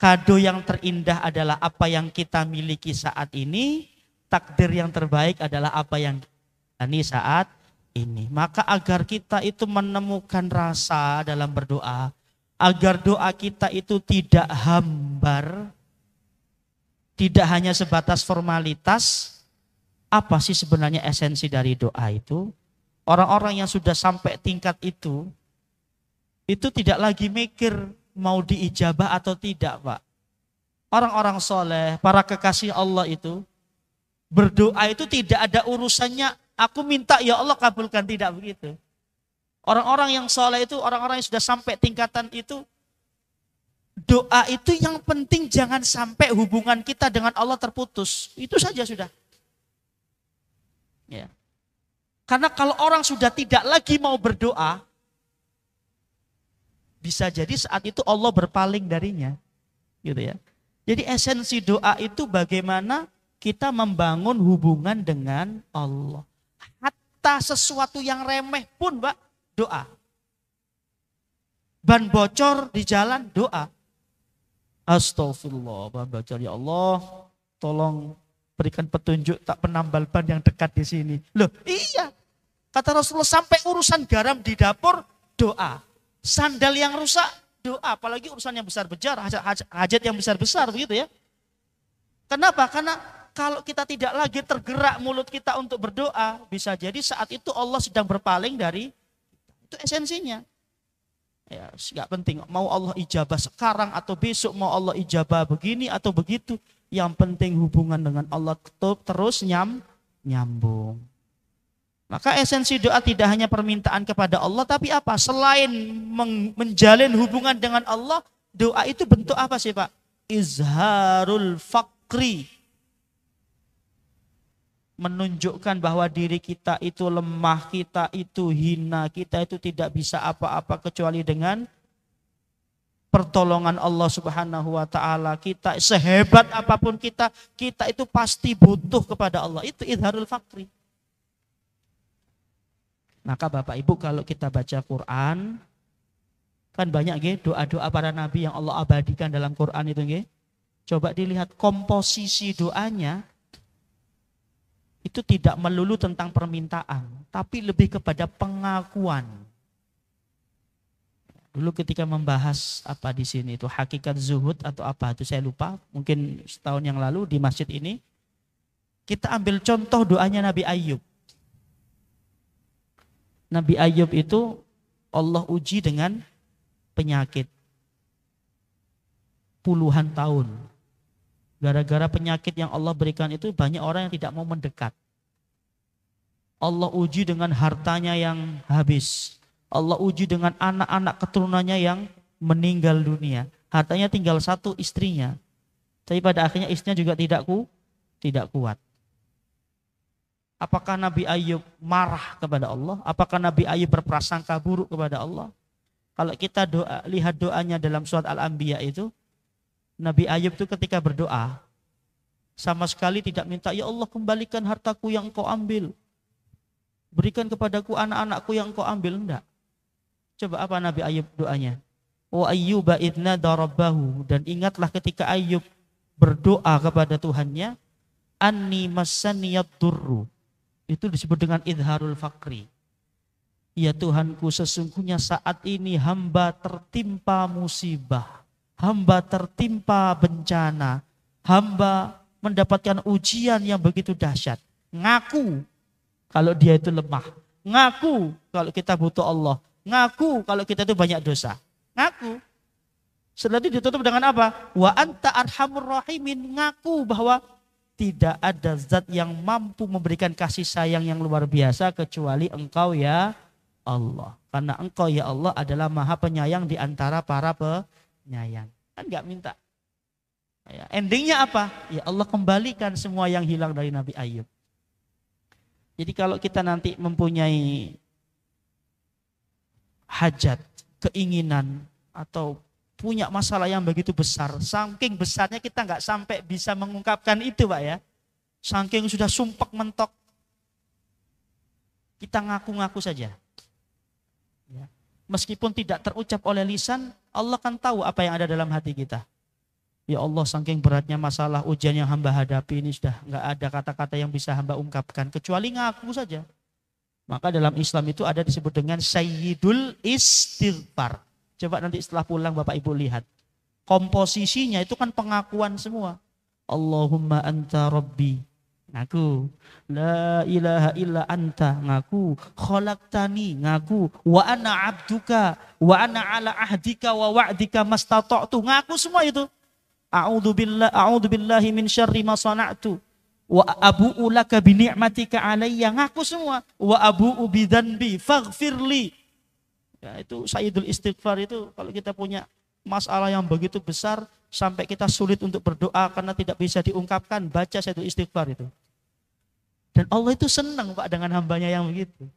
kado yang terindah adalah apa yang kita miliki saat ini. Takdir yang terbaik adalah apa yang kita miliki saat ini. Maka agar kita itu menemukan rasa dalam berdoa, agar doa kita itu tidak hambar, tidak hanya sebatas formalitas. Apa sih sebenarnya esensi dari doa itu? Orang-orang yang sudah sampai tingkat itu tidak lagi mikir mau diijabah atau tidak, Pak. Orang-orang soleh, para kekasih Allah itu, berdoa itu tidak ada urusannya, aku minta ya Allah kabulkan, tidak begitu. Orang-orang yang soleh itu, orang-orang yang sudah sampai tingkatan itu, doa itu yang penting jangan sampai hubungan kita dengan Allah terputus. Itu saja sudah. Ya. Karena kalau orang sudah tidak lagi mau berdoa, bisa jadi saat itu Allah berpaling darinya. Gitu ya. Jadi esensi doa itu bagaimana kita membangun hubungan dengan Allah. Hatta sesuatu yang remeh pun, Mbak, doa. Ban bocor di jalan, doa. Astagfirullah, ban bocor, ya Allah, tolong berikan petunjuk tak penambal ban yang dekat di sini. Loh, iya. Kata Rasulullah, sampai urusan garam di dapur, doa. Sandal yang rusak, doa. Apalagi urusan yang besar-besar, hajat yang besar-besar, begitu ya. Kenapa? Karena kalau kita tidak lagi tergerak mulut kita untuk berdoa, bisa jadi saat itu Allah sedang berpaling dari. Itu esensinya. Ya, enggak penting mau Allah ijabah sekarang atau besok, mau Allah ijabah begini atau begitu. Yang penting hubungan dengan Allah terus nyambung. Maka esensi doa tidak hanya permintaan kepada Allah, tapi apa? Selain menjalin hubungan dengan Allah, doa itu bentuk apa sih, Pak? Izharul faqri. Menunjukkan bahwa diri kita itu lemah, kita itu hina, kita itu tidak bisa apa-apa kecuali dengan pertolongan Allah Subhanahu wa taala. Kita sehebat apapun kita itu pasti butuh kepada Allah. Itu izharul faqri. Maka Bapak Ibu kalau kita baca Quran, kan banyak doa-doa para nabi yang Allah abadikan dalam Quran itu. Coba dilihat komposisi doanya. Itu tidak melulu tentang permintaan, tapi lebih kepada pengakuan. Dulu ketika membahas apa di sini itu hakikat zuhud atau apa itu saya lupa, mungkin setahun yang lalu di masjid ini kita ambil contoh doanya Nabi Ayub. Nabi Ayub itu Allah uji dengan penyakit puluhan tahun. Gara-gara penyakit yang Allah berikan itu banyak orang yang tidak mau mendekat. Allah uji dengan hartanya yang habis. Allah uji dengan anak-anak keturunannya yang meninggal dunia. Hartanya tinggal satu, istrinya. Tapi pada akhirnya istrinya juga tidak kuat. Apakah Nabi Ayub marah kepada Allah? Apakah Nabi Ayub berprasangka buruk kepada Allah? Kalau kita lihat doanya dalam surat Al-Anbiya itu, Nabi Ayub itu ketika berdoa, sama sekali tidak minta, ya Allah kembalikan hartaku yang engkau ambil. Berikan kepadaku anak-anakku yang engkau ambil. Enggak. Coba apa Nabi Ayub doanya? Wa ayyuba idna darabbahu. Dan ingatlah ketika Ayub berdoa kepada Tuhannya, anni massaniyad durru. Itu disebut dengan idharul faqri. Ya Tuhanku, sesungguhnya saat ini hamba tertimpa musibah, hamba tertimpa bencana, hamba mendapatkan ujian yang begitu dahsyat. Ngaku kalau dia itu lemah, ngaku kalau kita butuh Allah, ngaku kalau kita itu banyak dosa, ngaku. Setelah itu ditutup dengan apa? Wa anta arhamur rahimin, ngaku bahwa tidak ada zat yang mampu memberikan kasih sayang yang luar biasa kecuali Engkau ya Allah. Karena Engkau ya Allah adalah maha penyayang di antara para penyayang. Kan gak minta. Ya, endingnya apa? Ya Allah kembalikan semua yang hilang dari Nabi Ayub. Jadi kalau kita nanti mempunyai hajat, keinginan, atau punya masalah yang begitu besar, saking besarnya kita nggak sampai bisa mengungkapkan itu Pak ya. Saking sudah sumpek mentok, kita ngaku-ngaku saja. Ya. Meskipun tidak terucap oleh lisan, Allah kan tahu apa yang ada dalam hati kita. Ya Allah, saking beratnya masalah ujian yang hamba hadapi ini sudah nggak ada kata-kata yang bisa hamba ungkapkan kecuali ngaku saja. Maka dalam Islam itu ada disebut dengan Sayyidul Istighfar. Coba nanti setelah pulang Bapak Ibu lihat. Komposisinya itu kan pengakuan semua. Allahumma anta rabbi, ngaku. La ilaha illa anta, ngaku. Khalaqtani, ngaku. Wa ana abduka, wa ana ala ahdika wa wa'dika mastata'tu, ngaku semua itu. A'udzu billahi min syarri ma sana'tu. Wa abu'u laka bi ni'matika alayya, ngaku semua. Wa abu'u bi dzanbi faghfirli. Ya, itu Sayyidul Istighfar itu kalau kita punya masalah yang begitu besar sampai kita sulit untuk berdoa karena tidak bisa diungkapkan, baca Sayyidul Istighfar itu. Dan Allah itu senang Pak dengan hambanya yang begitu.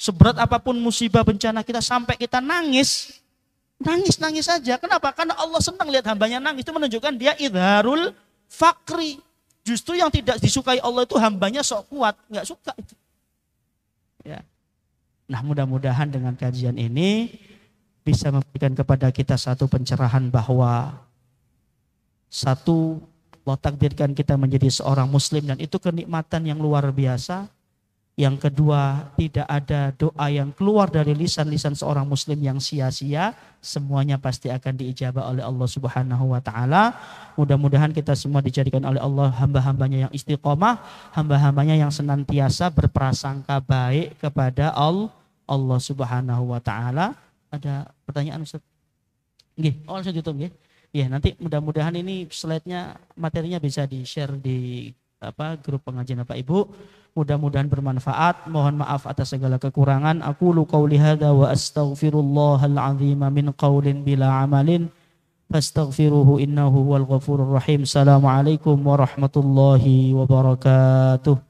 Seberat apapun musibah bencana kita sampai kita nangis saja. Kenapa? Karena Allah senang lihat hambanya nangis. Itu menunjukkan dia idharul fakri. Justru yang tidak disukai Allah itu hambanya sok kuat, nggak suka itu. Ya. Nah mudah-mudahan dengan kajian ini bisa memberikan kepada kita satu pencerahan bahwa satu, Allah takdirkan kita menjadi seorang muslim dan itu kenikmatan yang luar biasa. Yang kedua, tidak ada doa yang keluar dari lisan-lisan seorang muslim yang sia-sia, semuanya pasti akan diijabah oleh Allah Subhanahu wa taala. Mudah-mudahan kita semua dijadikan oleh Allah hamba-hambanya yang istiqomah, hamba-hambanya yang senantiasa berprasangka baik kepada Allah Subhanahu wa taala. Ada pertanyaan Ustaz? Nggih, langsung tutup nggih. Ya, nanti mudah-mudahan ini slide-nya, materinya bisa di-share di grup pengajian Bapak Ibu. Mudah-mudahan bermanfaat. Mohon maaf atas segala kekurangan. Aqulu qauli hadza wa astaghfirullahal azim min qaulin bila amalin. Fastaghfiruhu innahu huwal ghafurur rahim. Assalamualaikum warahmatullahi wabarakatuh.